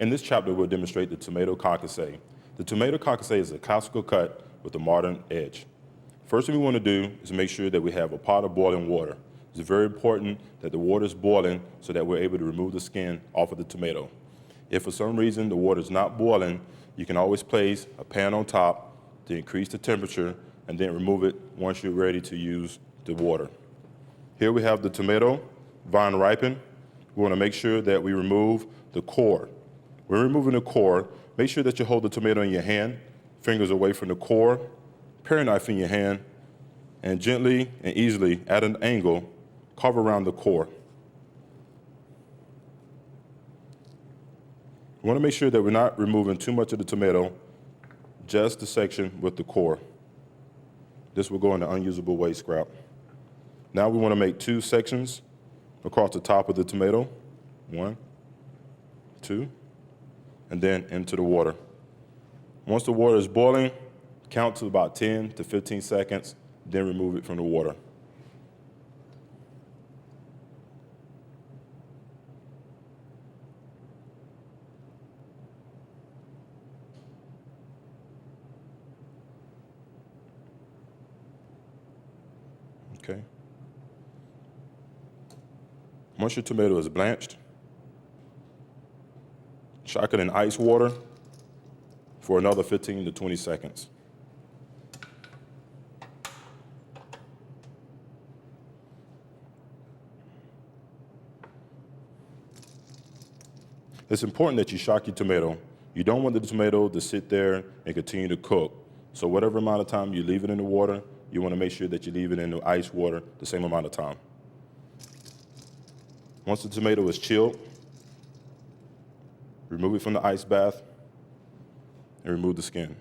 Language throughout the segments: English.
In this chapter, we'll demonstrate the tomato concasse. The tomato concasse is a classical cut with a modern edge. First thing we want to do is make sure that we have a pot of boiling water. It's very important that the water is boiling so that we're able to remove the skin off of the tomato. If for some reason the water is not boiling, you can always place a pan on top to increase the temperature and then remove it once you're ready to use the water. Here we have the tomato vine ripened. We want to make sure that we remove the core. When removing the core, make sure that you hold the tomato in your hand, fingers away from the core, paring knife in your hand, and gently and easily, at an angle, carve around the core. We want to make sure that we're not removing too much of the tomato, just the section with the core. This will go in the unusable waste scrap. Now we want to make 2 sections across the top of the tomato. 1, 2, and then into the water. Once the water is boiling, count to about 10 to 15 seconds, then remove it from the water. Okay. Once your tomato is blanched, shock it in ice water for another 15 to 20 seconds. It's important that you shock your tomato. You don't want the tomato to sit there and continue to cook. So whatever amount of time you leave it in the water, you want to make sure that you leave it in the ice water the same amount of time. Once the tomato is chilled, remove it from the ice bath and remove the skin.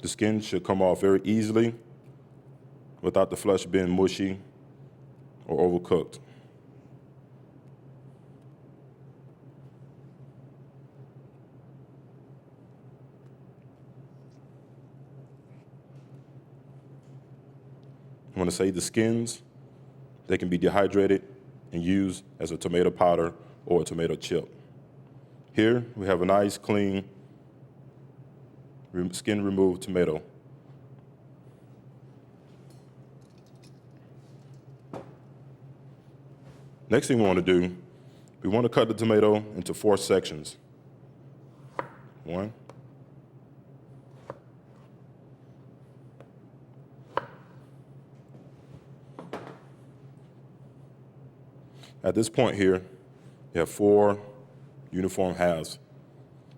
The skin should come off very easily without the flesh being mushy or overcooked. I want to say the skins, they can be dehydrated and used as a tomato powder or a tomato chip. Here we have a nice, clean, skin removed tomato. Next thing we want to do, we want to cut the tomato into 4 sections. 1, at this point here, you have 4 uniform halves.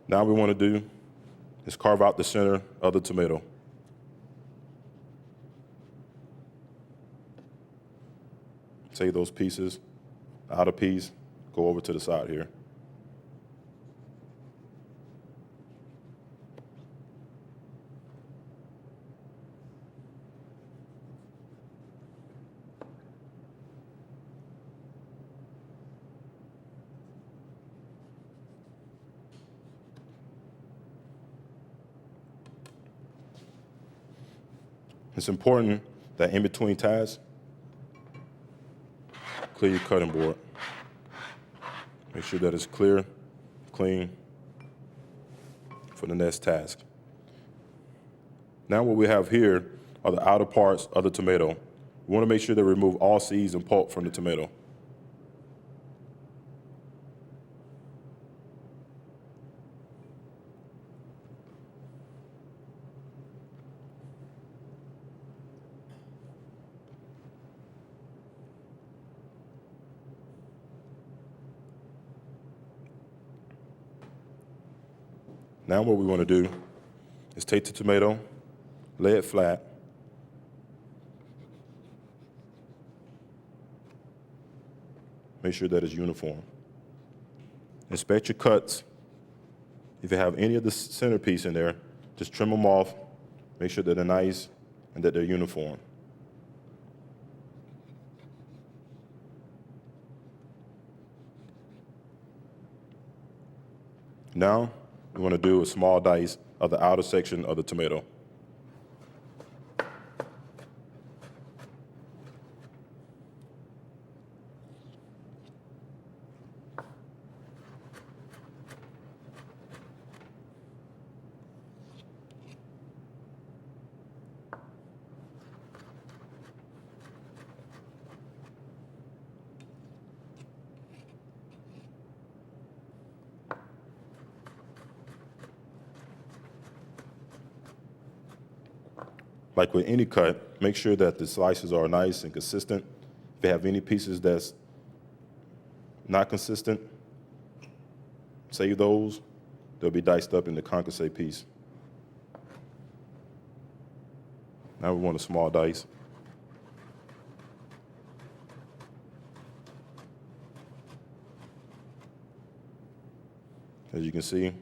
Now what we want to do is carve out the center of the tomato. Take those pieces, the outer piece, go over to the side here. It's important that in between tasks, clear your cutting board. Make sure that it's clear, clean for the next task. Now what we have here are the outer parts of the tomato. We want to make sure that we remove all seeds and pulp from the tomato. Now what we want to do is take the tomato, lay it flat, make sure that it's uniform. Inspect your cuts. If you have any of the centerpiece in there, just trim them off, make sure that they're nice and that they're uniform. Now, we want to do a small dice of the outer section of the tomato. Like with any cut, make sure that the slices are nice and consistent. If you have any pieces that's not consistent, save those. They'll be diced up in the Concasse piece. Now we want a small dice. As you can see,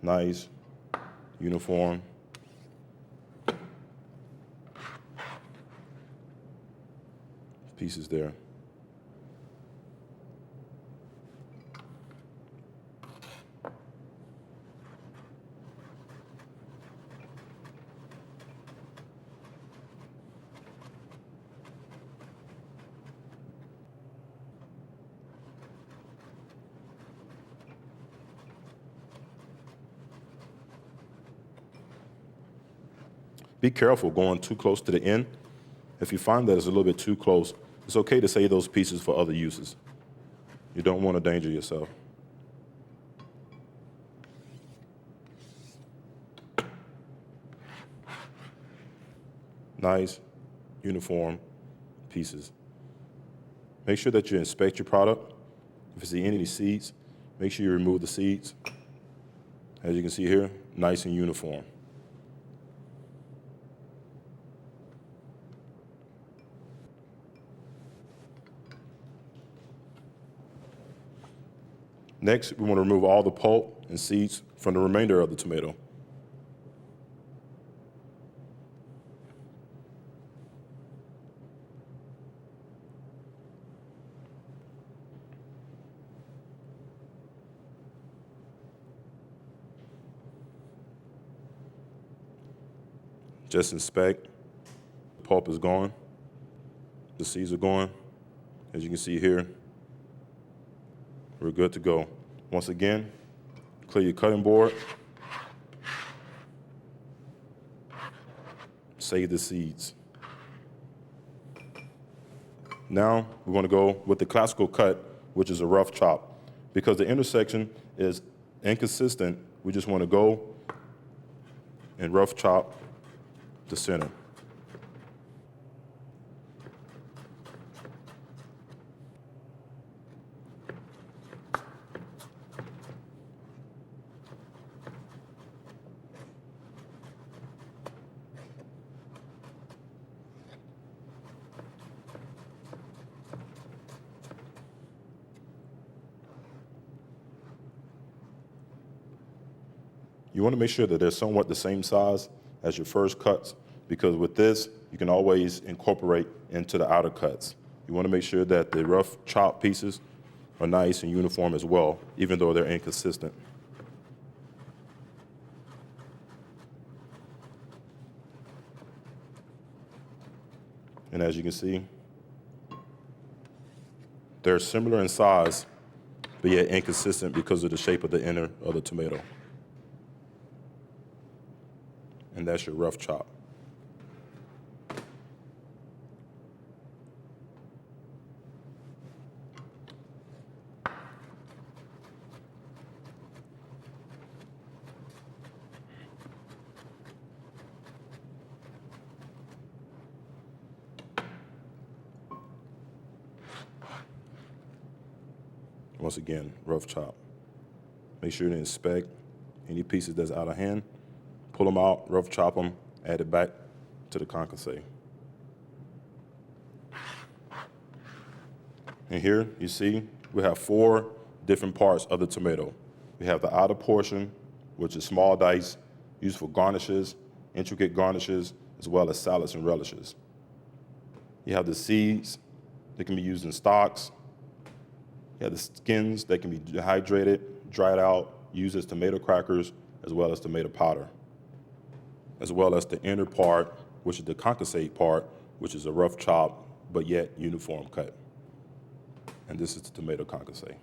nice, uniform. Pieces there. Be careful going too close to the end. If you find that it's a little bit too close, it's okay to save those pieces for other uses. You don't want to endanger yourself. Nice, uniform pieces. Make sure that you inspect your product. If you see any seeds, make sure you remove the seeds. As you can see here, nice and uniform. Next, we want to remove all the pulp and seeds from the remainder of the tomato. Just inspect. The pulp is gone. The seeds are gone. As you can see here, we're good to go. Once again, clear your cutting board. Save the seeds. Now we're going to go with the classical cut, which is a rough chop. Because the intersection is inconsistent, we just want to go and rough chop the center. You want to make sure that they're somewhat the same size as your first cuts, because with this, you can always incorporate into the outer cuts. You want to make sure that the rough chop pieces are nice and uniform as well, even though they're inconsistent. And as you can see, they're similar in size, but yet inconsistent because of the shape of the inner of the tomato. And that's your rough chop. Once again, rough chop. Make sure to inspect any pieces that's out of hand. Pull them out, rough chop them, add it back to the concasse. And here you see we have 4 different parts of the tomato. We have the outer portion, which is small dice, used for garnishes, intricate garnishes, as well as salads and relishes. You have the seeds that can be used in stocks. You have the skins that can be dehydrated, dried out, used as tomato crackers, as well as tomato powder, as well as the inner part, which is the concasse part, which is a rough chop, but yet uniform cut. And this is the tomato concasse.